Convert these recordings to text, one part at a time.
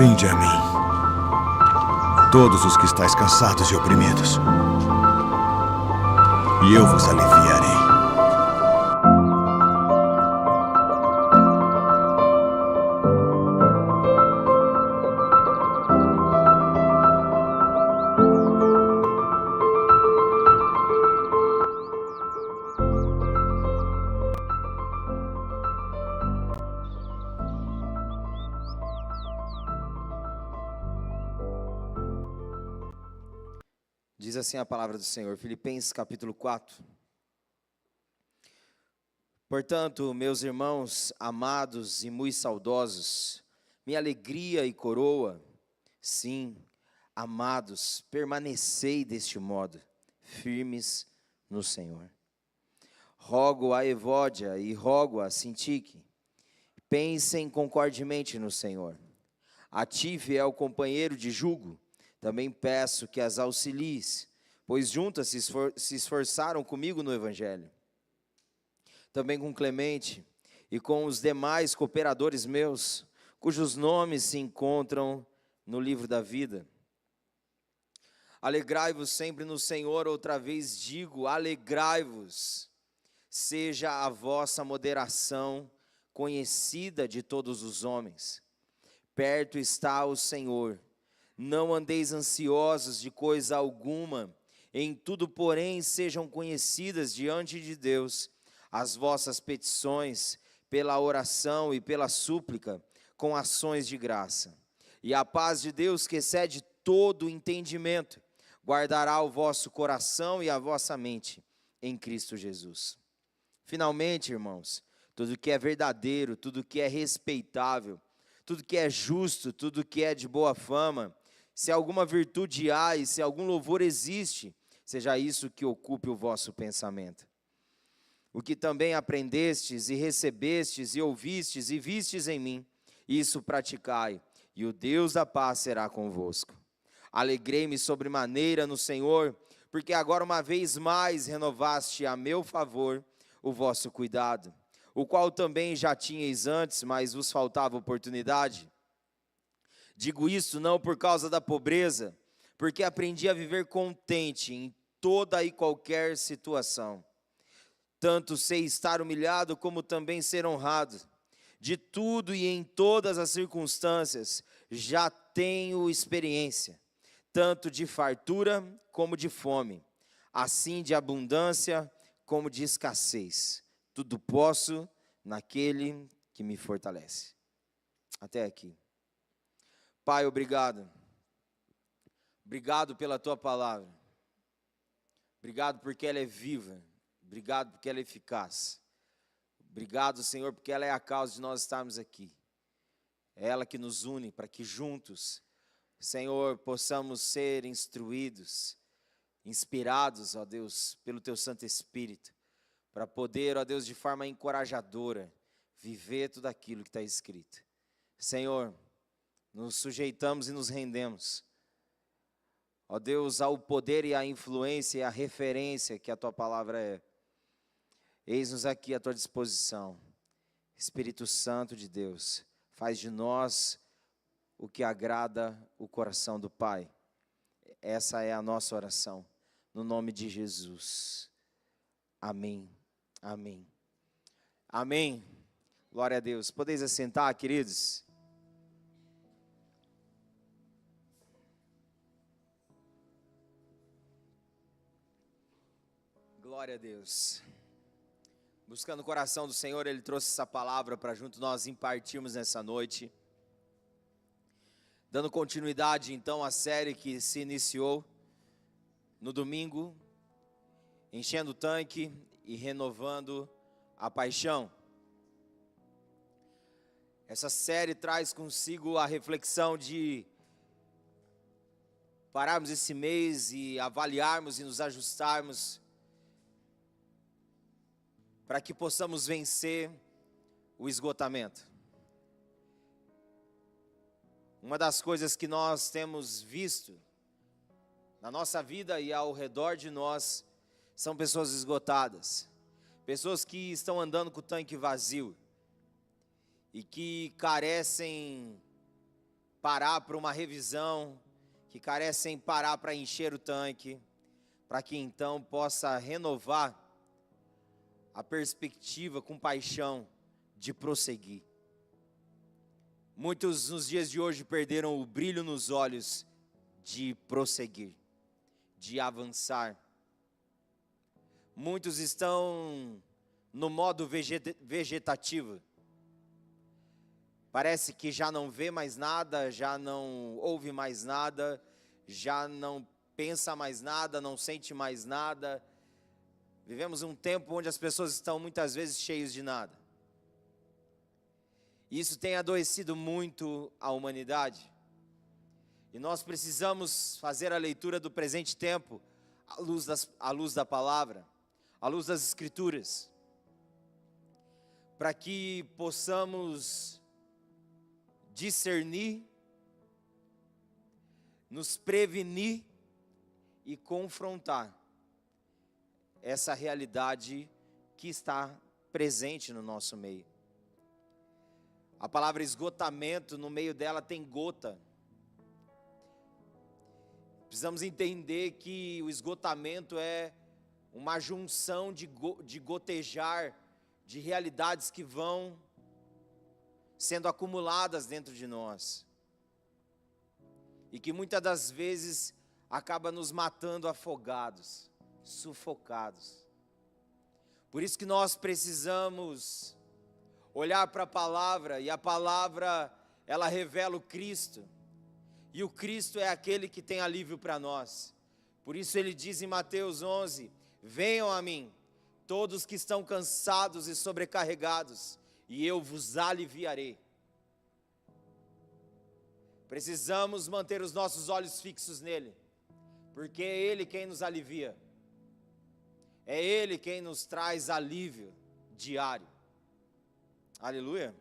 Vinde a mim, todos os que estáis cansados e oprimidos, e eu vos aliviarei. Diz assim a palavra do Senhor, Filipenses capítulo 4. Portanto, meus irmãos amados e muito saudosos, minha alegria e coroa, sim, amados, permanecei deste modo, firmes no Senhor. Rogo a Evódia e rogo a Sintique, pensem concordemente no Senhor. A ti, fiel companheiro de jugo, também peço que as auxilies, pois juntas se esforçaram comigo no Evangelho. Também com Clemente e com os demais cooperadores meus, cujos nomes se encontram no livro da vida. Alegrai-vos sempre no Senhor, outra vez digo, alegrai-vos. Seja a vossa moderação conhecida de todos os homens. Perto está o Senhor. Não andeis ansiosos de coisa alguma, em tudo, porém, sejam conhecidas diante de Deus as vossas petições, pela oração e pela súplica, com ações de graça. E a paz de Deus, que excede todo o entendimento, guardará o vosso coração e a vossa mente em Cristo Jesus. Finalmente, irmãos, tudo que é verdadeiro, tudo que é respeitável, tudo que é justo, tudo que é de boa fama, se alguma virtude há e se algum louvor existe, seja isso que ocupe o vosso pensamento. O que também aprendestes e recebestes e ouvistes e vistes em mim, isso praticai, e o Deus da paz será convosco. Alegrei-me sobremaneira no Senhor, porque agora uma vez mais renovaste a meu favor o vosso cuidado, o qual também já tinhais antes, mas vos faltava oportunidade. Digo isso não por causa da pobreza, porque aprendi a viver contente em toda e qualquer situação. Tanto sei estar humilhado como também ser honrado. De tudo e em todas as circunstâncias já tenho experiência, tanto de fartura como de fome, assim de abundância como de escassez. Tudo posso naquele que me fortalece. Até aqui. Pai, obrigado. Obrigado pela tua palavra. Obrigado porque ela é viva. Obrigado porque ela é eficaz. Obrigado, Senhor, porque ela é a causa de nós estarmos aqui. É ela que nos une para que juntos, Senhor, possamos ser instruídos, inspirados, ó Deus, pelo teu Santo Espírito, para poder, ó Deus, de forma encorajadora, viver tudo aquilo que está escrito. Senhor, nos sujeitamos e nos rendemos, ó Deus, ao poder e à influência e à referência que a tua palavra é. Eis-nos aqui à tua disposição. Espírito Santo de Deus, faz de nós o que agrada o coração do Pai. Essa é a nossa oração, no nome de Jesus. Amém, amém, amém. Glória a Deus. Podeis assentar, queridos? Glória a Deus. Buscando o coração do Senhor, Ele trouxe essa palavra para junto nós impartirmos nessa noite. Dando continuidade então à série que se iniciou no domingo, enchendo o tanque e renovando a paixão. Essa série traz consigo a reflexão de pararmos esse mês e avaliarmos e nos ajustarmos para que possamos vencer o esgotamento. Uma das coisas que nós temos visto na nossa vida e ao redor de nós são pessoas esgotadas, pessoas que estão andando com o tanque vazio e que carecem parar para uma revisão, que carecem parar para encher o tanque, para que então possa renovar a perspectiva com paixão de prosseguir. Muitos nos dias de hoje perderam o brilho nos olhos de prosseguir, de avançar. Muitos estão no modo vegetativo. Parece que já não vê mais nada, já não ouve mais nada, já não pensa mais nada, não sente mais nada. Vivemos um tempo onde as pessoas estão muitas vezes cheias de nada. Isso tem adoecido muito a humanidade. E nós precisamos fazer a leitura do presente tempo à luz da palavra, à luz das Escrituras, para que possamos discernir, nos prevenir e confrontar essa realidade que está presente no nosso meio. A palavra esgotamento, no meio dela tem gota. Precisamos entender que o esgotamento é uma junção de gotejar, de realidades que vão sendo acumuladas dentro de nós. E que muitas das vezes acaba nos matando afogados, sufocados. Por isso que nós precisamos olhar para a palavra, e a palavra, ela revela o Cristo. E o Cristo é aquele que tem alívio para nós. Por isso ele diz em Mateus 11, venham a mim, todos que estão cansados e sobrecarregados, e eu vos aliviarei. Precisamos manter os nossos olhos fixos nele, porque é ele quem nos alivia. É ele quem nos traz alívio diário. Aleluia.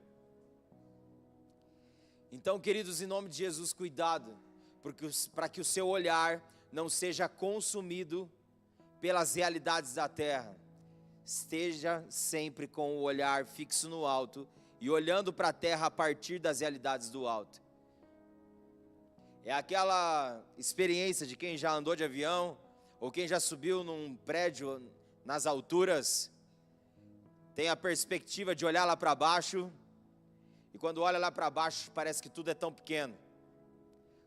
Então, queridos, em nome de Jesus, cuidado, para que o seu olhar não seja consumido pelas realidades da terra. Esteja sempre com o olhar fixo no alto e olhando para a terra a partir das realidades do alto. É aquela experiência de quem já andou de avião, ou quem já subiu num prédio nas alturas, tem a perspectiva de olhar lá para baixo, e quando olha lá para baixo, parece que tudo é tão pequeno.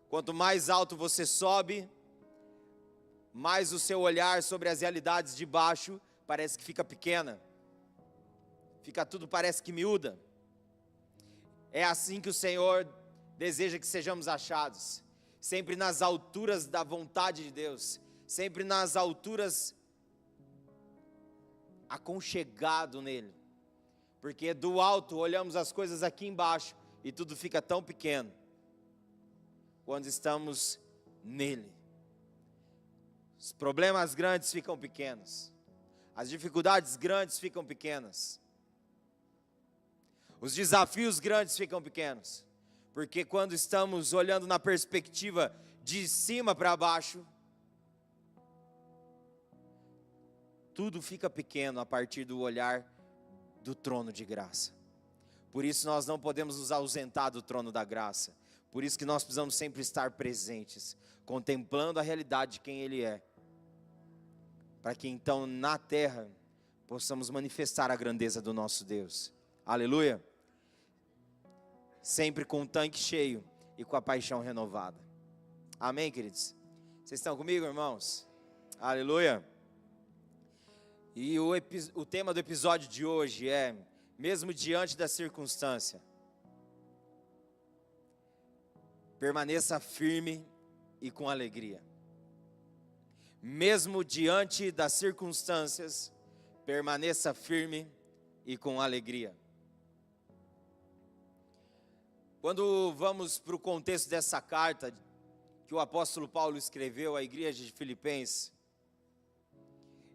Quanto mais alto você sobe, mais o seu olhar sobre as realidades de baixo parece que fica pequena. Tudo parece que miúda. É assim que o Senhor deseja que sejamos achados. Sempre nas alturas da vontade de Deus. Sempre nas alturas aconchegado nele. Porque do alto olhamos as coisas aqui embaixo e tudo fica tão pequeno quando estamos nele. Os problemas grandes ficam pequenos. As dificuldades grandes ficam pequenas. Os desafios grandes ficam pequenos. Porque quando estamos olhando na perspectiva de cima para baixo, tudo fica pequeno a partir do olhar do trono de graça. Por isso nós não podemos nos ausentar do trono da graça. Por isso que nós precisamos sempre estar presentes, contemplando a realidade de quem Ele é. Para que então na terra possamos manifestar a grandeza do nosso Deus. Aleluia. Sempre com o tanque cheio e com a paixão renovada. Amém, queridos? Vocês estão comigo, irmãos? Aleluia. E o tema do episódio de hoje é: mesmo diante da circunstância, permaneça firme e com alegria. Mesmo diante das circunstâncias, permaneça firme e com alegria. Quando vamos para o contexto dessa carta que o apóstolo Paulo escreveu à igreja de Filipenses,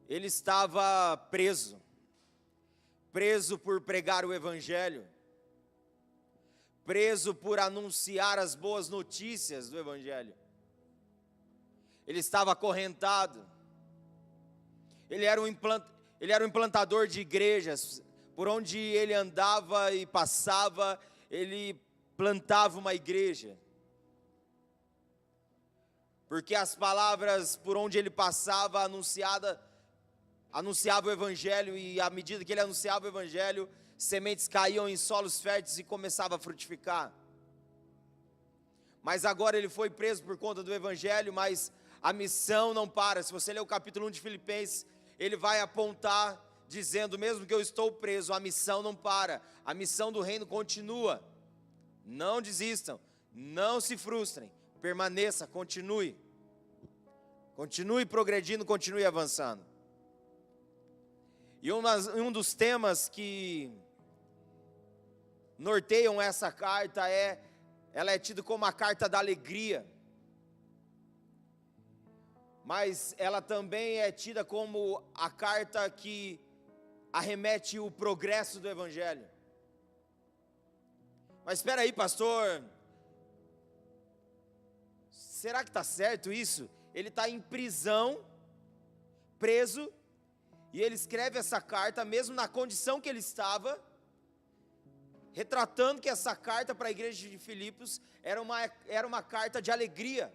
ele estava preso por pregar o evangelho, preso por anunciar as boas notícias do evangelho. Ele estava acorrentado. Ele era um implantador de igrejas. Por onde ele andava e passava, ele plantava uma igreja. porque as palavras por onde ele passava anunciava o evangelho, e à medida que ele anunciava o evangelho, sementes caíam em solos férteis e começava a frutificar. Mas agora ele foi preso por conta do evangelho, mas a missão não para. Se você ler o capítulo 1 de Filipenses, ele vai apontar, dizendo, mesmo que eu estou preso, a missão não para, a missão do reino continua. Não desistam, não se frustrem, permaneça, continue progredindo, continue avançando. E um dos temas que norteiam essa carta ela é tida como a carta da alegria, mas ela também é tida como a carta que arremete o progresso do evangelho. Mas espera aí, pastor, será que está certo isso? Ele está em prisão, preso, e ele escreve essa carta, mesmo na condição que ele estava, retratando que essa carta para a igreja de Filipos era uma carta de alegria,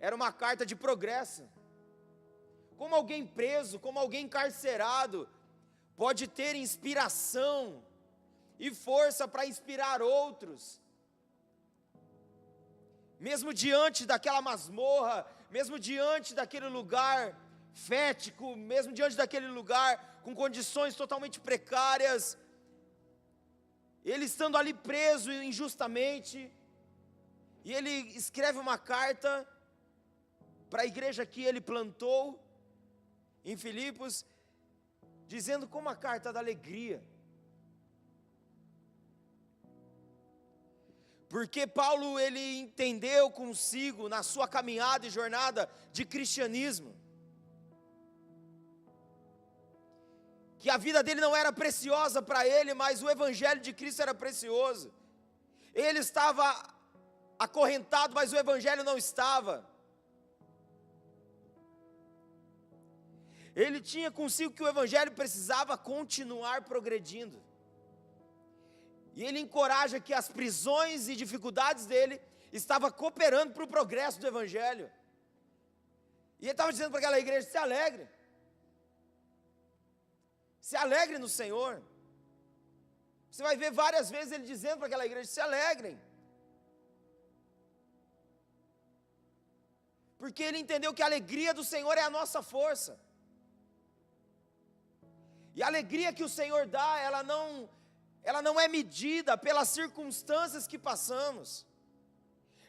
era uma carta de progresso. Como alguém preso, como alguém encarcerado, pode ter inspiração e força para inspirar outros, mesmo diante daquela masmorra, mesmo diante daquele lugar fético, mesmo diante daquele lugar com condições totalmente precárias, ele estando ali preso injustamente, e ele escreve uma carta para a igreja que ele plantou em Filipos, dizendo como a carta da alegria. Porque Paulo, ele entendeu consigo, na sua caminhada e jornada de cristianismo, que a vida dele não era preciosa para ele, mas o evangelho de Cristo era precioso. Ele estava acorrentado, mas o evangelho não estava. Ele tinha consigo que o evangelho precisava continuar progredindo. E ele encoraja que as prisões e dificuldades dele estavam cooperando para o progresso do evangelho. E ele estava dizendo para aquela igreja: se alegre. Se alegre no Senhor. Você vai ver várias vezes ele dizendo para aquela igreja: se alegrem. Porque ele entendeu que a alegria do Senhor é a nossa força. E a alegria que o Senhor dá, ela não é medida pelas circunstâncias que passamos.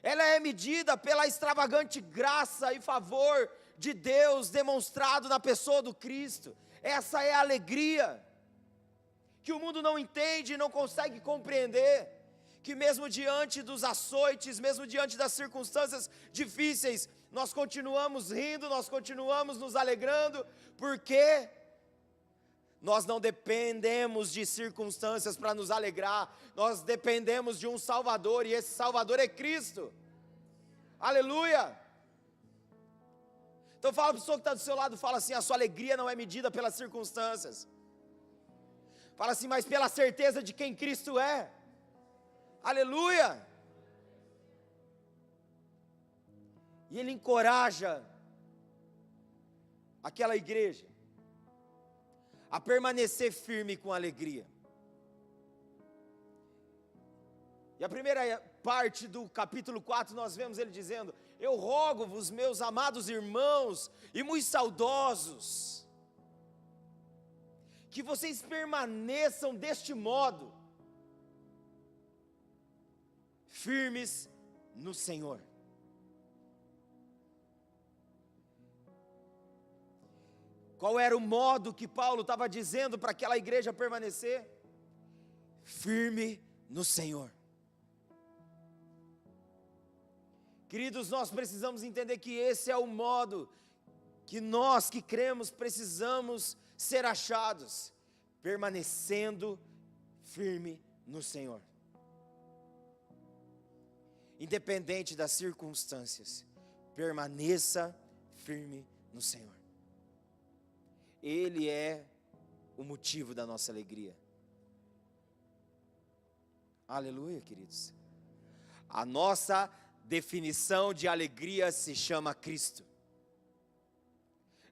Ela é medida pela extravagante graça e favor de Deus demonstrado na pessoa do Cristo. Essa é a alegria que o mundo não entende e não consegue compreender, que mesmo diante dos açoites, mesmo diante das circunstâncias difíceis, nós continuamos rindo, nós continuamos nos alegrando, porque nós não dependemos de circunstâncias para nos alegrar, nós dependemos de um Salvador, e esse Salvador é Cristo. Aleluia! Então fala para a pessoa que está do seu lado, fala assim: a sua alegria não é medida pelas circunstâncias. Fala assim: mas pela certeza de quem Cristo é. Aleluia! E ele encoraja aquela igreja a permanecer firme com alegria. E a primeira parte do capítulo 4, nós vemos ele dizendo: eu rogo-vos, meus amados irmãos e muito saudosos, que vocês permaneçam deste modo, firmes no Senhor. Qual era o modo que Paulo estava dizendo para aquela igreja permanecer? Firme no Senhor. Queridos, nós precisamos entender que esse é o modo que nós que cremos precisamos ser achados, permanecendo firme no Senhor. Independente das circunstâncias, permaneça firme no Senhor. Ele é o motivo da nossa alegria. Aleluia, queridos. A nossa definição de alegria se chama Cristo.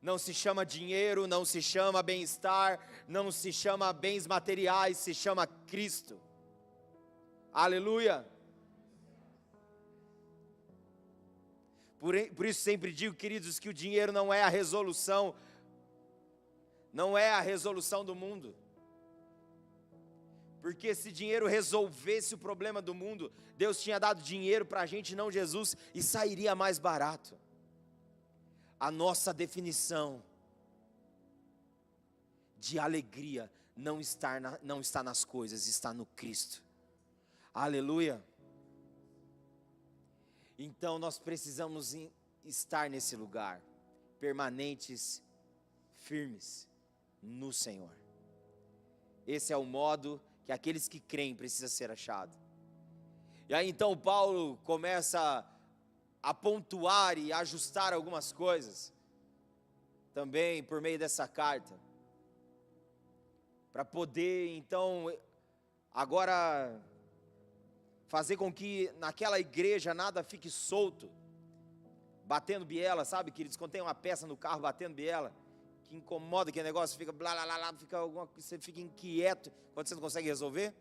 Não se chama dinheiro, não se chama bem-estar, não se chama bens materiais, se chama Cristo. Aleluia! Por isso sempre digo, queridos, que o dinheiro não é a resolução, do mundo. Porque se dinheiro resolvesse o problema do mundo, Deus tinha dado dinheiro para a gente, não Jesus, e sairia mais barato. A nossa definição de alegria não está nas coisas, está no Cristo. Aleluia! Então nós precisamos estar nesse lugar, permanentes, firmes no Senhor. Esse é o modo que aqueles que creem precisam ser achados. E aí então Paulo começa a pontuar e ajustar algumas coisas, também por meio dessa carta, para poder então, agora, fazer com que naquela igreja nada fique solto, batendo biela, sabe, queridos, quando tem uma peça no carro batendo biela, que incomoda aquele negócio, fica blá, blá, blá, você fica inquieto, quando você não consegue resolver.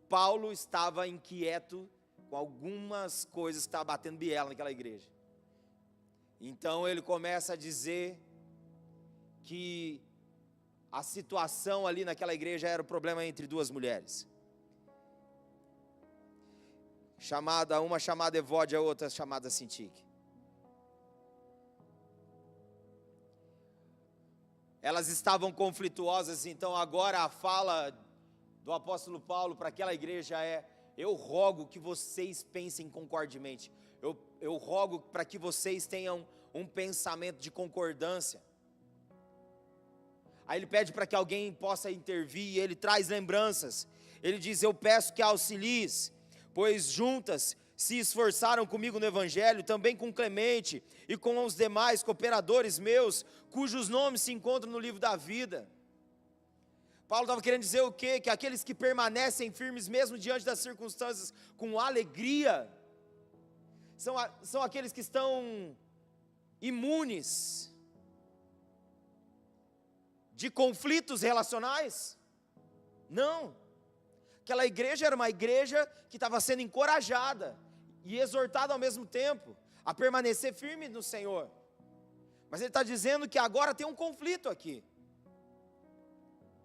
Paulo estava inquieto com algumas coisas que estavam batendo biela naquela igreja. Então ele começa a dizer que a situação ali naquela igreja era o problema entre duas mulheres. Uma chamada Evódia, a outra chamada Sintique. Elas estavam conflituosas, então agora a fala do apóstolo Paulo para aquela igreja é: eu rogo que vocês pensem concordemente, eu rogo para que vocês tenham um pensamento de concordância. Aí ele pede para que alguém possa intervir, e ele traz lembranças. Ele diz: eu peço que auxilies, pois juntas se esforçaram comigo no Evangelho, também com Clemente e com os demais cooperadores meus, cujos nomes se encontram no livro da vida. Paulo estava querendo dizer o quê? Que aqueles que permanecem firmes mesmo diante das circunstâncias com alegria, são aqueles que estão imunes de conflitos relacionais? Não. Aquela igreja era uma igreja que estava sendo encorajada e exortada ao mesmo tempo a permanecer firme no Senhor. Mas ele está dizendo que agora tem um conflito aqui.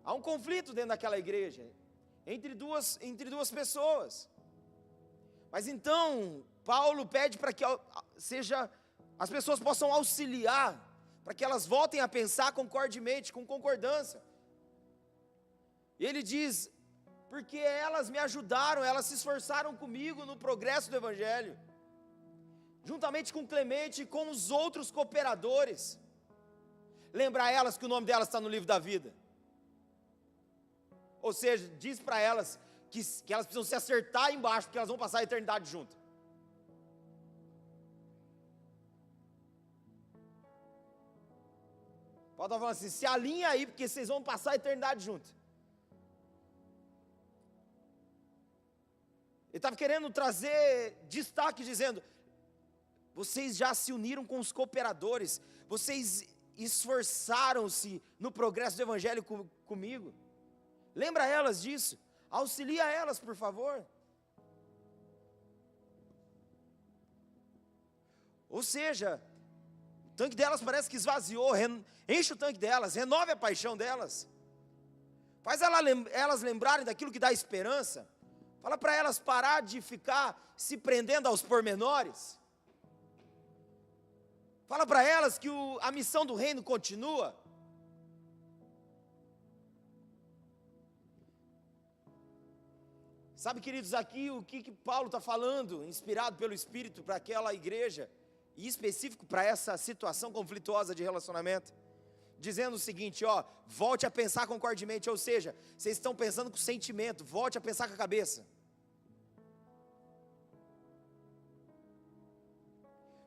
Há um conflito dentro daquela igreja, entre duas pessoas. Mas então, Paulo pede para que as pessoas possam auxiliar, para que elas voltem a pensar concordemente, com concordância. E ele diz: porque elas me ajudaram, elas se esforçaram comigo no progresso do Evangelho, juntamente com Clemente e com os outros cooperadores. Lembra elas que o nome delas está no livro da vida. Ou seja, diz para elas que elas precisam se acertar embaixo, porque elas vão passar a eternidade junto. Paulo está falando assim: se alinha aí, porque vocês vão passar a eternidade junto. Ele estava querendo trazer destaque, dizendo: vocês já se uniram com os cooperadores, vocês esforçaram-se no progresso do Evangelho comigo. Lembra elas disso, auxilia elas, por favor. Ou seja, o tanque delas parece que esvaziou, enche o tanque delas, renove a paixão delas, faz elas lembrarem daquilo que dá esperança. Fala para elas parar de ficar se prendendo aos pormenores. Fala para elas que a missão do reino continua. Sabe, queridos, aqui o que Paulo está falando, inspirado pelo Espírito para aquela igreja, e específico para essa situação conflituosa de relacionamento, dizendo o seguinte: volte a pensar concordemente, ou seja, vocês estão pensando com sentimento, volte a pensar com a cabeça.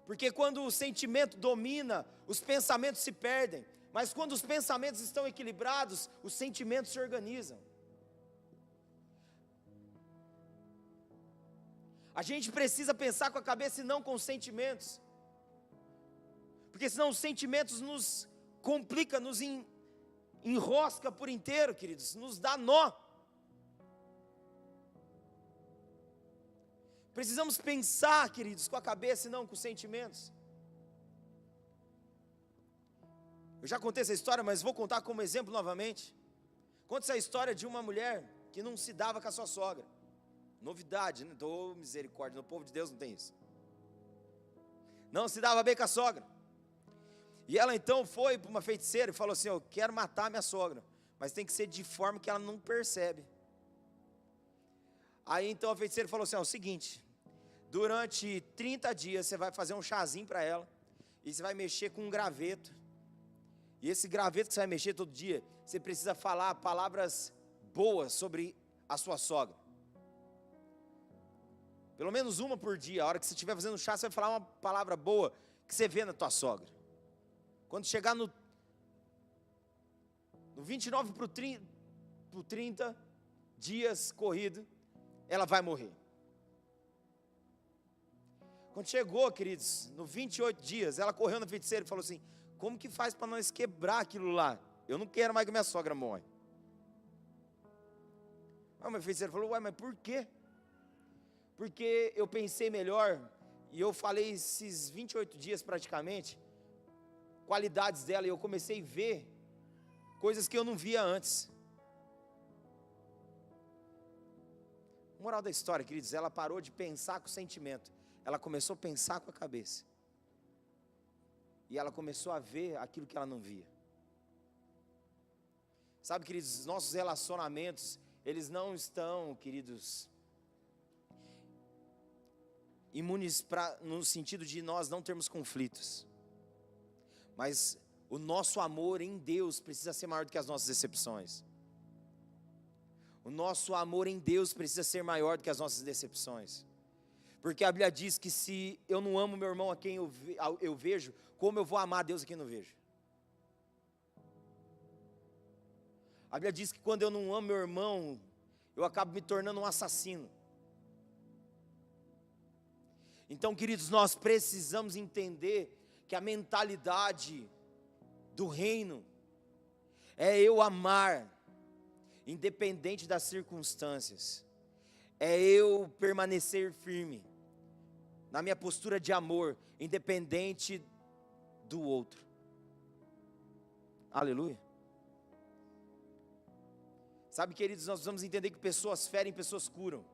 Porque quando o sentimento domina, os pensamentos se perdem, mas quando os pensamentos estão equilibrados, os sentimentos se organizam. A gente precisa pensar com a cabeça e não com os sentimentos. Porque senão os sentimentos nos complica, nos enrosca por inteiro, queridos, nos dá nó. Precisamos pensar, queridos, com a cabeça e não com os sentimentos. Eu já contei essa história, mas vou contar como exemplo novamente. Conta essa história de uma mulher que não se dava com a sua sogra. Novidade, né? Misericórdia, no povo de Deus não tem isso. Não se dava bem com a sogra. E ela então foi para uma feiticeira e falou assim: eu quero matar minha sogra, mas tem que ser de forma que ela não percebe. Aí então a feiticeira falou assim: é o seguinte, durante 30 dias você vai fazer um chazinho para ela, e você vai mexer com um graveto, e esse graveto que você vai mexer todo dia, você precisa falar palavras boas sobre a sua sogra, pelo menos uma por dia. A hora que você estiver fazendo chá, você vai falar uma palavra boa que você vê na tua sogra. Quando chegar no 29 para o 30 dias corrido, ela vai morrer. Quando chegou, queridos, no 28 dias, ela correu na feiticeira e falou assim: como que faz para nós quebrar aquilo lá? Eu não quero mais que minha sogra morre. Aí a feiticeira falou: ué, mas por quê? Porque eu pensei melhor, e eu falei esses 28 dias praticamente, qualidades dela, e eu comecei a ver coisas que eu não via antes. Moral da história, queridos, ela parou de pensar com o sentimento, ela começou a pensar com a cabeça, e ela começou a ver aquilo que ela não via. Sabe, queridos, os nossos relacionamentos, eles não estão, queridos, imunes no sentido de nós não termos conflitos, mas o nosso amor em Deus precisa ser maior do que as nossas decepções. O nosso amor em Deus precisa ser maior do que as nossas decepções. Porque a Bíblia diz que se eu não amo meu irmão a quem eu vejo, como eu vou amar a Deus a quem não vejo? A Bíblia diz que quando eu não amo meu irmão, eu acabo me tornando um assassino. Então, queridos, nós precisamos entender que a mentalidade do reino é eu amar, independente das circunstâncias, é eu permanecer firme na minha postura de amor, independente do outro. Aleluia. Sabe, queridos, nós precisamos entender que pessoas ferem, pessoas curam.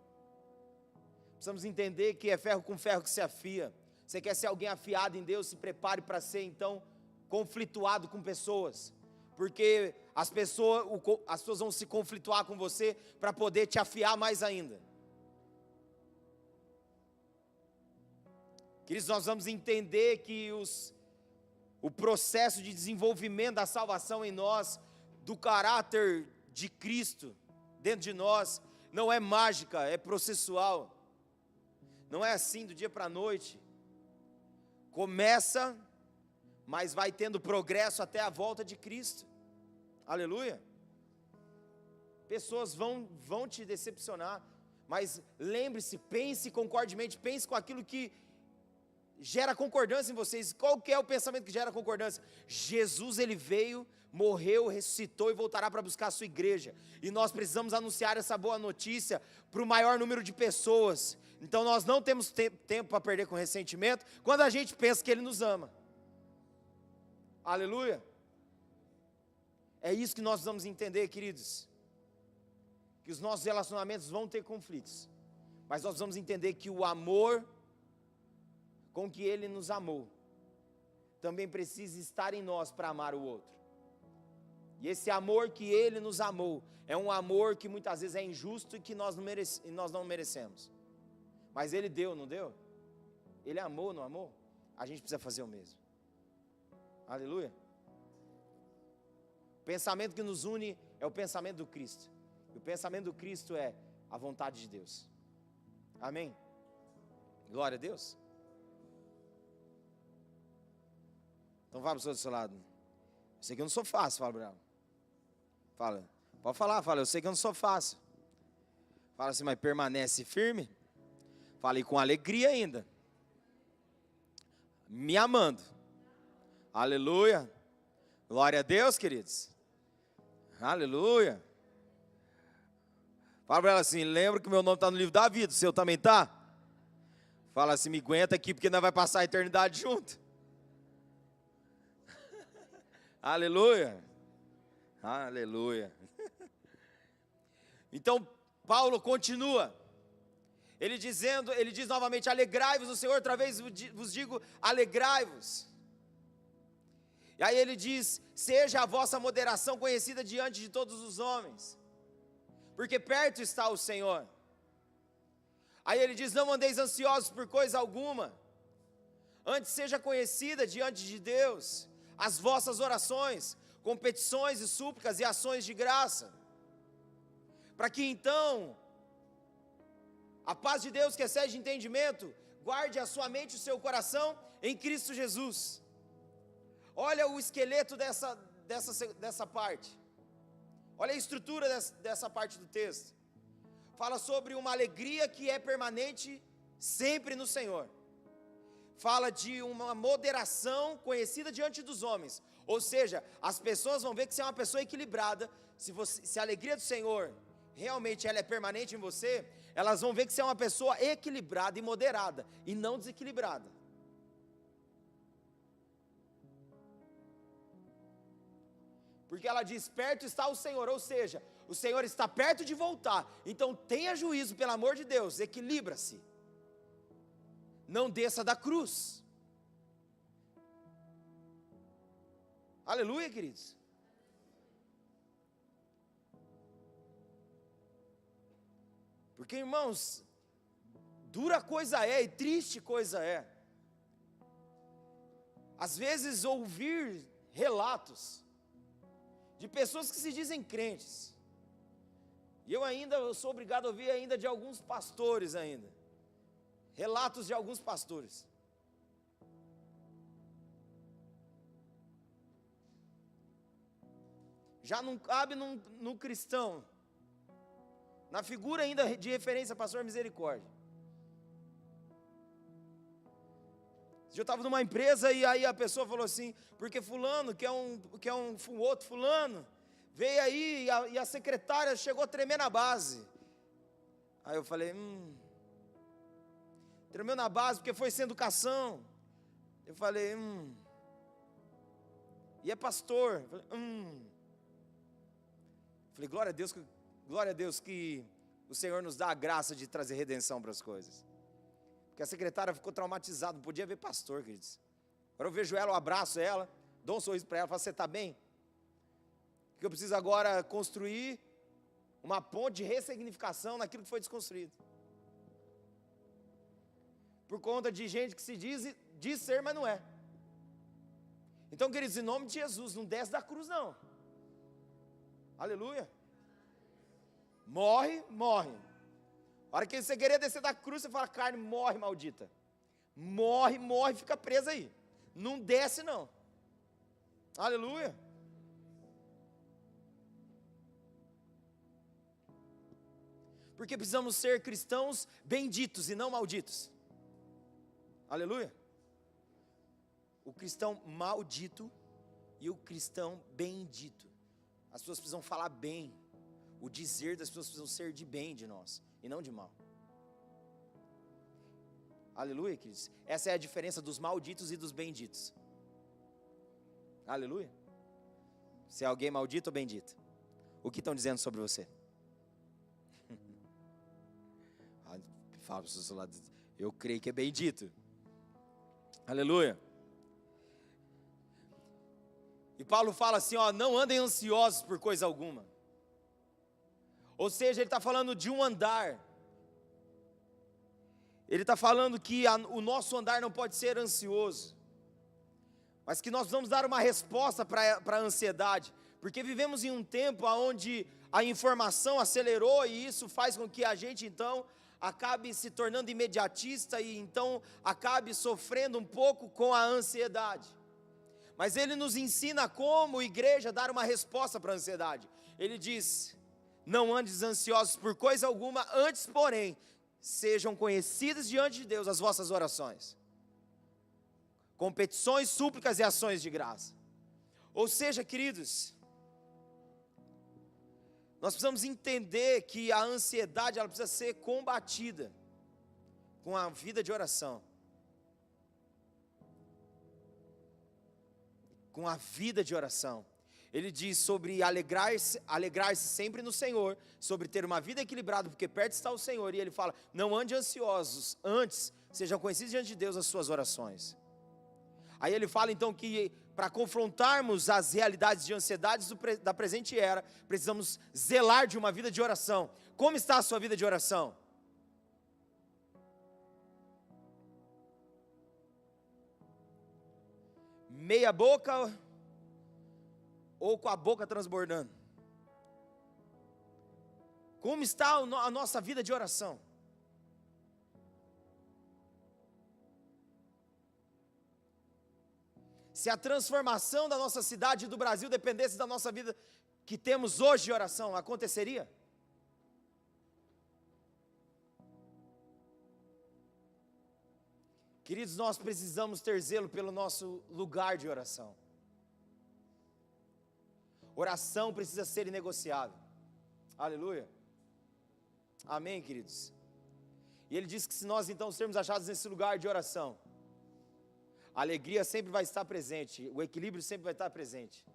Precisamos entender que é ferro com ferro que se afia. Você quer ser alguém afiado em Deus, se prepare para ser então conflituado com pessoas, porque as pessoas vão se conflituar com você para poder te afiar mais ainda. Queridos, nós vamos entender que o processo de desenvolvimento da salvação em nós, do caráter de Cristo dentro de nós, não é mágica, é processual. Não é assim do dia para a noite. Começa, mas vai tendo progresso até a volta de Cristo. Aleluia. Pessoas vão te decepcionar, mas lembre-se, pense concordemente, pense com aquilo que gera concordância em vocês. Qual que é o pensamento que gera concordância? Jesus, ele veio, morreu, ressuscitou e voltará para buscar a sua igreja, e nós precisamos anunciar essa boa notícia para o maior número de pessoas. Então nós não temos tempo para perder com ressentimento, quando a gente pensa que ele nos ama. Aleluia. É isso que nós vamos entender, queridos, que os nossos relacionamentos vão ter conflitos, mas nós vamos entender que o amor com que ele nos amou também precisa estar em nós para amar o outro. E esse amor que ele nos amou é um amor que muitas vezes é injusto e que nós não merecemos, mas ele deu, não deu? Ele amou, não amou? A gente precisa fazer o mesmo. Aleluia. O pensamento que nos une é o pensamento do Cristo, e o pensamento do Cristo é a vontade de Deus. Amém? Glória a Deus. Então vá para o seu lado. Eu sei que eu não sou fácil, fala, Bravo. Fala, pode falar, fala, eu sei que eu não sou fácil. Fala assim, mas permanece firme. Falei com alegria ainda. Me amando. Aleluia. Glória a Deus, queridos. Aleluia. Fala para ela assim, lembra que meu nome está no livro da vida, o seu também está? Fala assim, me aguenta aqui, porque nós vamos passar a eternidade junto. Aleluia. Aleluia. Então, Paulo continua. Ele diz novamente, alegrai-vos no Senhor, outra vez vos digo, alegrai-vos. E aí ele diz, seja a vossa moderação conhecida diante de todos os homens, porque perto está o Senhor. Aí ele diz, não andeis ansiosos por coisa alguma, antes seja conhecida diante de Deus as vossas orações, com petições e súplicas e ações de graça, para que então a paz de Deus que excede entendimento, guarde a sua mente e o seu coração em Cristo Jesus. Olha o esqueleto dessa parte. Olha a estrutura dessa parte do texto. Fala sobre uma alegria que é permanente sempre no Senhor. Fala de uma moderação conhecida diante dos homens. Ou seja, as pessoas vão ver que você é uma pessoa equilibrada. Se a alegria do Senhor realmente ela é permanente em você, elas vão ver que você é uma pessoa equilibrada e moderada, e não desequilibrada. Porque ela diz, perto está o Senhor, ou seja, o Senhor está perto de voltar. Então tenha juízo, pelo amor de Deus, equilibra-se. Não desça da cruz. Aleluia, queridos. Porque, irmãos, dura coisa é e triste coisa é. Às vezes ouvir relatos de pessoas que se dizem crentes. E eu sou obrigado a ouvir ainda de alguns pastores ainda. Relatos de alguns pastores. Já não cabe no cristão, na figura ainda de referência, pastor Misericórdia. Eu estava numa empresa e aí a pessoa falou assim, porque fulano, que é um outro fulano, veio aí e a secretária chegou a tremer na base. Aí eu falei, tremeu na base porque foi sem educação. Eu falei, e é pastor. Eu falei, glória a Deus que o Senhor nos dá a graça de trazer redenção para as coisas. Porque a secretária ficou traumatizada, não podia ver pastor, queridos. Agora eu vejo ela, eu abraço ela, dou um sorriso para ela, falo, você está bem? Porque eu preciso agora construir uma ponte de ressignificação naquilo que foi desconstruído. Por conta de gente que se diz ser, mas não é. Então, queridos, em nome de Jesus, não desce da cruz não. Aleluia. Morre. A hora que você querer descer da cruz, você fala, carne, morre, maldita. Morre, fica presa aí. Não desce não. Aleluia. Porque precisamos ser cristãos benditos e não malditos. Aleluia. O cristão maldito e o cristão bendito. As pessoas precisam falar bem. O dizer das pessoas precisam ser de bem de nós e não de mal. Aleluia, queridos. Essa é a diferença dos malditos e dos benditos. Aleluia. Se é alguém maldito ou bendito, o que estão dizendo sobre você? Fala para os seus lados, eu creio que é bendito. Aleluia. E Paulo fala assim, não andem ansiosos por coisa alguma. Ou seja, ele está falando de um andar. Ele está falando que o nosso andar não pode ser ansioso, mas que nós vamos dar uma resposta para a ansiedade, porque vivemos em um tempo onde a informação acelerou e isso faz com que a gente então acabe se tornando imediatista e então acabe sofrendo um pouco com a ansiedade. Mas ele nos ensina como igreja dar uma resposta para a ansiedade. Ele diz, não andes ansiosos por coisa alguma, antes porém, sejam conhecidas diante de Deus as vossas orações, com petições, súplicas e ações de graça. Ou seja, queridos, nós precisamos entender que a ansiedade ela precisa ser combatida com a vida de oração. Com a vida de oração. Ele diz sobre alegrar-se sempre no Senhor, sobre ter uma vida equilibrada, porque perto está o Senhor, e ele fala, não ande ansiosos, antes sejam conhecidos diante de Deus as suas orações. Aí ele fala então que para confrontarmos as realidades de ansiedades da presente era, precisamos zelar de uma vida de oração. Como está a sua vida de oração? Meia boca ou com a boca transbordando? Como está a nossa vida de oração? Se a transformação da nossa cidade e do Brasil dependesse da nossa vida que temos hoje de oração, aconteceria? Queridos, nós precisamos ter zelo pelo nosso lugar de oração. Oração precisa ser inegociável. Aleluia. Amém, queridos. E ele diz que se nós então sermos achados nesse lugar de oração, a alegria sempre vai estar presente, o equilíbrio sempre vai estar presente.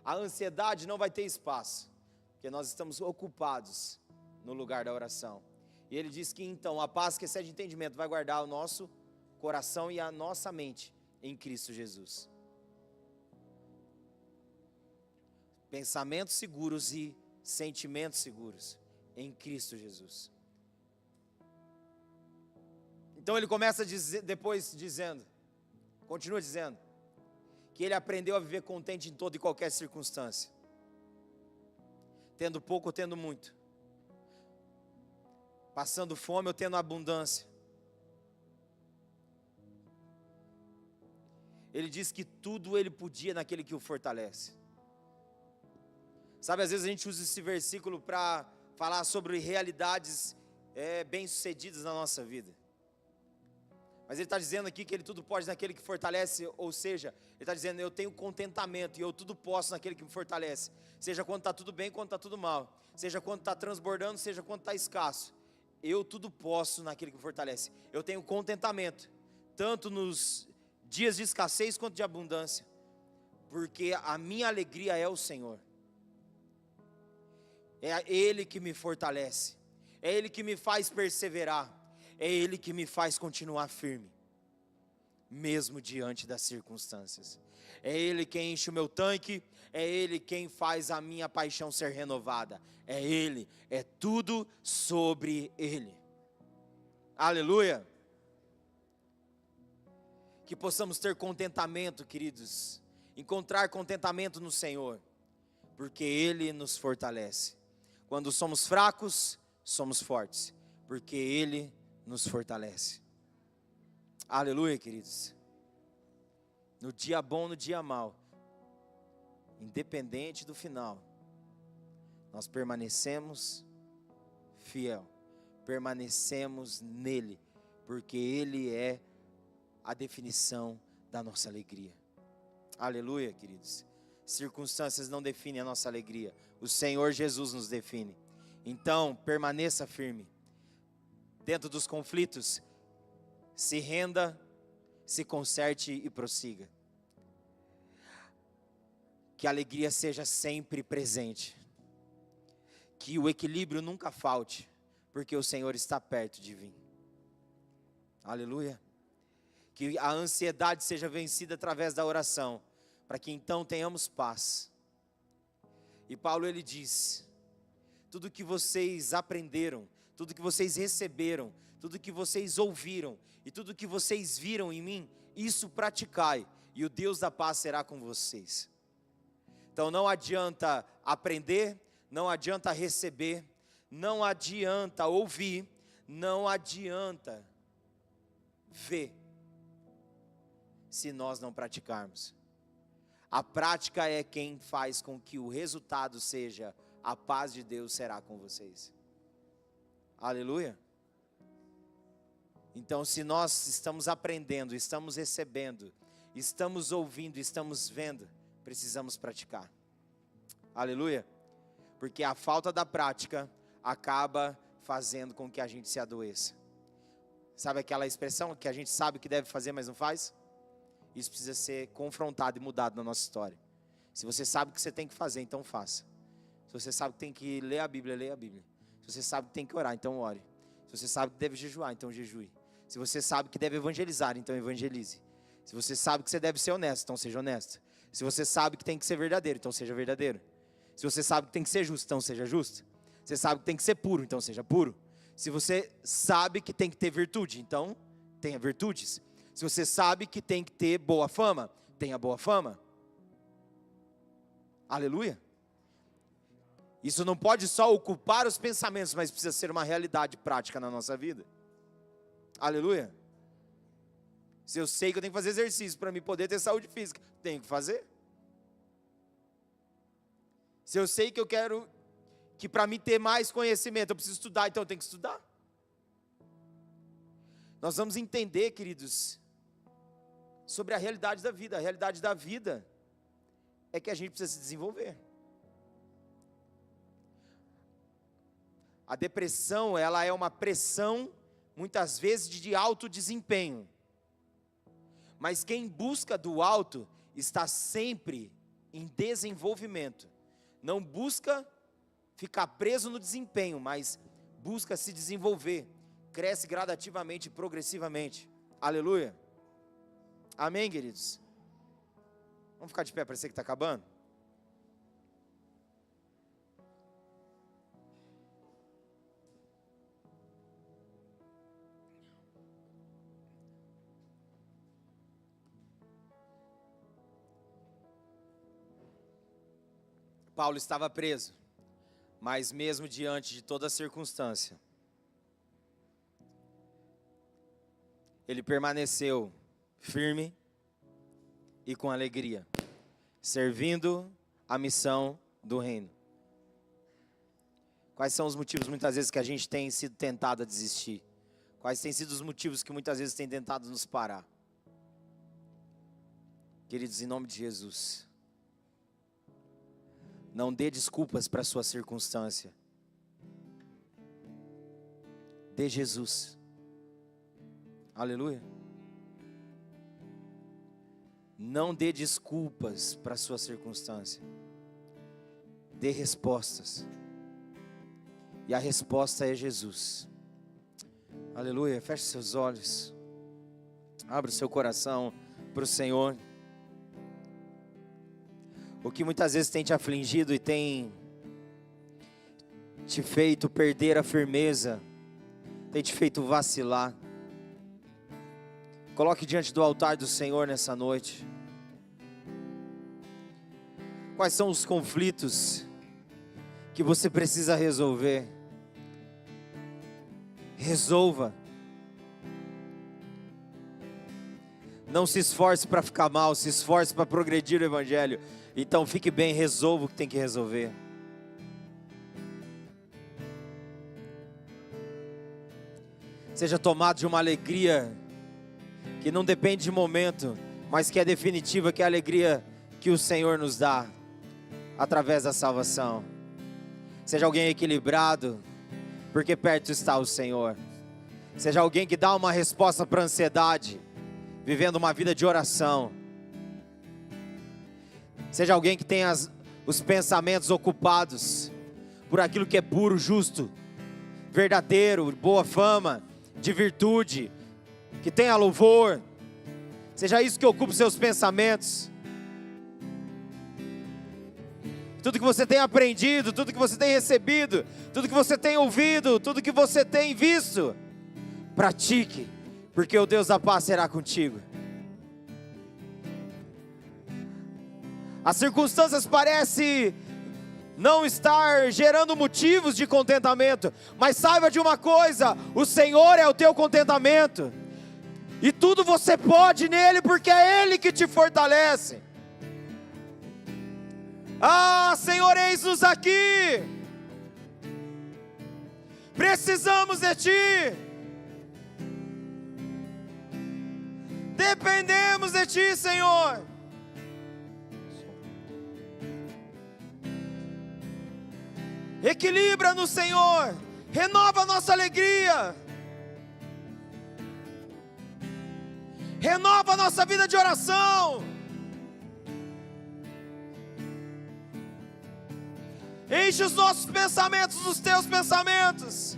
A ansiedade não vai ter espaço, porque nós estamos ocupados no lugar da oração. E ele diz que então a paz que excede entendimento vai guardar o nosso coração e a nossa mente em Cristo Jesus. Pensamentos seguros e sentimentos seguros em Cristo Jesus. Então ele começa a dizer, depois dizendo, continua dizendo, que ele aprendeu a viver contente em toda e qualquer circunstância, tendo pouco ou tendo muito, passando fome ou tendo abundância. Ele diz que tudo ele podia naquele que o fortalece. Sabe, às vezes a gente usa esse versículo para falar sobre realidades bem-sucedidas na nossa vida. Mas ele está dizendo aqui que ele tudo pode naquele que fortalece, ou seja, ele está dizendo, eu tenho contentamento e eu tudo posso naquele que me fortalece. Seja quando está tudo bem, quando está tudo mal. Seja quando está transbordando, seja quando está escasso. Eu tudo posso naquele que me fortalece. Eu tenho contentamento, tanto nos dias de escassez quanto de abundância, porque a minha alegria é o Senhor. É Ele que me fortalece, é Ele que me faz perseverar, é Ele que me faz continuar firme, mesmo diante das circunstâncias. É Ele quem enche o meu tanque, é Ele quem faz a minha paixão ser renovada, é Ele, é tudo sobre Ele. Aleluia! Que possamos ter contentamento, queridos, encontrar contentamento no Senhor, porque Ele nos fortalece. Quando somos fracos, somos fortes, porque Ele nos fortalece. Aleluia, queridos. No dia bom, no dia mau, independente do final, nós permanecemos fiel, permanecemos nele, porque Ele é a definição da nossa alegria. Aleluia, queridos. Circunstâncias não definem a nossa alegria, o Senhor Jesus nos define. Então permaneça firme dentro dos conflitos, se renda, se conserte e prossiga. Que a alegria seja sempre presente, que o equilíbrio nunca falte, porque o Senhor está perto de vir. Aleluia. Que a ansiedade seja vencida através da oração, para que então tenhamos paz. E Paulo ele diz, tudo que vocês aprenderam, tudo que vocês receberam, tudo que vocês ouviram e tudo que vocês viram em mim, isso praticai, e o Deus da paz será com vocês. Então não adianta aprender, não adianta receber, não adianta ouvir, não adianta ver, se nós não praticarmos. A prática é quem faz com que o resultado seja a paz de Deus será com vocês. Aleluia. Então, se nós estamos aprendendo, estamos recebendo, estamos ouvindo, estamos vendo, precisamos praticar. Aleluia. Porque a falta da prática acaba fazendo com que a gente se adoeça. Sabe aquela expressão que a gente sabe o que deve fazer, mas não faz? Isso precisa ser confrontado e mudado na nossa história. Se você sabe o que você tem que fazer, então faça. Se você sabe que tem que ler a Bíblia, leia a Bíblia. Se você sabe que tem que orar, então ore. Se você sabe que deve jejuar, então jejue. Se você sabe que deve evangelizar, então evangelize. Se você sabe que você deve ser honesto, então seja honesto. Se você sabe que tem que ser verdadeiro, então seja verdadeiro. Se você sabe que tem que ser justo, então seja justo. Se você sabe que tem que ser puro, então seja puro. Se você sabe que tem que ter virtude, então tenha virtudes. Se você sabe que tem que ter boa fama, tenha boa fama. Aleluia. Isso não pode só ocupar os pensamentos, mas precisa ser uma realidade prática na nossa vida. Aleluia. Se eu sei que eu tenho que fazer exercício para me poder ter saúde física, tenho que fazer. Se eu sei que eu quero, que para mim ter mais conhecimento, eu preciso estudar, então eu tenho que estudar. Nós vamos entender, queridos, sobre a realidade da vida. A realidade da vida é que a gente precisa se desenvolver. A depressão, ela é uma pressão, muitas vezes, de alto desempenho. Mas quem busca do alto, está sempre em desenvolvimento. Não busca ficar preso no desempenho, mas busca se desenvolver. Cresce gradativamente e progressivamente. Aleluia. Amém, queridos? Vamos ficar de pé, parece que está acabando. Paulo estava preso, mas mesmo diante de toda a circunstância, ele permaneceu firme e com alegria, servindo a missão do reino. Quais são os motivos muitas vezes que a gente tem sido tentado a desistir? Quais têm sido os motivos que muitas vezes têm tentado nos parar? Queridos, em nome de Jesus, não dê desculpas para a sua circunstância. Dê Jesus. Aleluia. Não dê desculpas para a sua circunstância. Dê respostas. E a resposta é Jesus. Aleluia. Feche seus olhos. Abra o seu coração para o Senhor. O que muitas vezes tem te afligido e tem te feito perder a firmeza, tem te feito vacilar. Coloque diante do altar do Senhor nessa noite. Quais são os conflitos que você precisa resolver? Resolva. Não se esforce para ficar mal, se esforce para progredir o Evangelho. Então fique bem, resolva o que tem que resolver. Seja tomado de uma alegria que não depende de momento, mas que é definitiva, que é a alegria que o Senhor nos dá através da salvação. Seja alguém equilibrado, porque perto está o Senhor. Seja alguém que dá uma resposta para a ansiedade, vivendo uma vida de oração. Seja alguém que tenha os pensamentos ocupados por aquilo que é puro, justo, verdadeiro, boa fama, de virtude, que tenha louvor. Seja isso que ocupe os seus pensamentos. Tudo que você tem aprendido, tudo que você tem recebido, tudo que você tem ouvido, tudo que você tem visto, pratique, porque o Deus da paz será contigo. As circunstâncias parecem não estar gerando motivos de contentamento, mas saiba de uma coisa: o Senhor é o teu contentamento, e tudo você pode nele, porque é Ele que te fortalece. Ah, Senhor, eis-nos aqui, precisamos de Ti. Dependemos de Ti, Senhor. Equilibra-nos, Senhor. Renova a nossa alegria. Renova a nossa vida de oração. Enche os nossos pensamentos dos Teus pensamentos.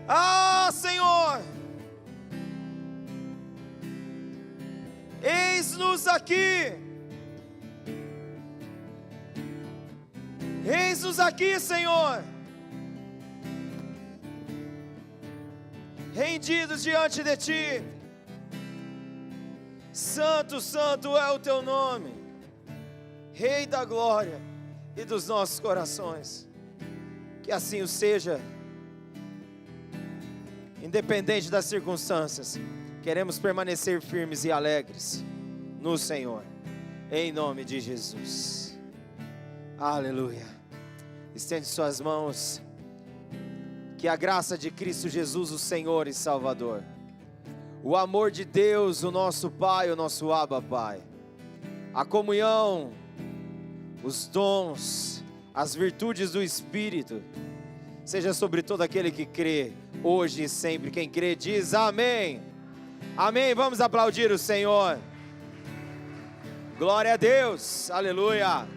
Ah, Senhor. Eis-nos aqui. Eis-nos aqui, Senhor. Rendidos diante de Ti. Santo, santo é o Teu nome, Rei da glória e dos nossos corações. Que assim o seja. Independente das circunstâncias, queremos permanecer firmes e alegres no Senhor, em nome de Jesus. Aleluia. Estende suas mãos. Que a graça de Cristo Jesus, o Senhor e Salvador, o amor de Deus, o nosso Pai, o nosso Abba Pai, a comunhão, os dons, as virtudes do Espírito, seja sobre todo aquele que crê, hoje e sempre. Quem crê diz amém. Amém. Vamos aplaudir o Senhor. Glória a Deus. Aleluia.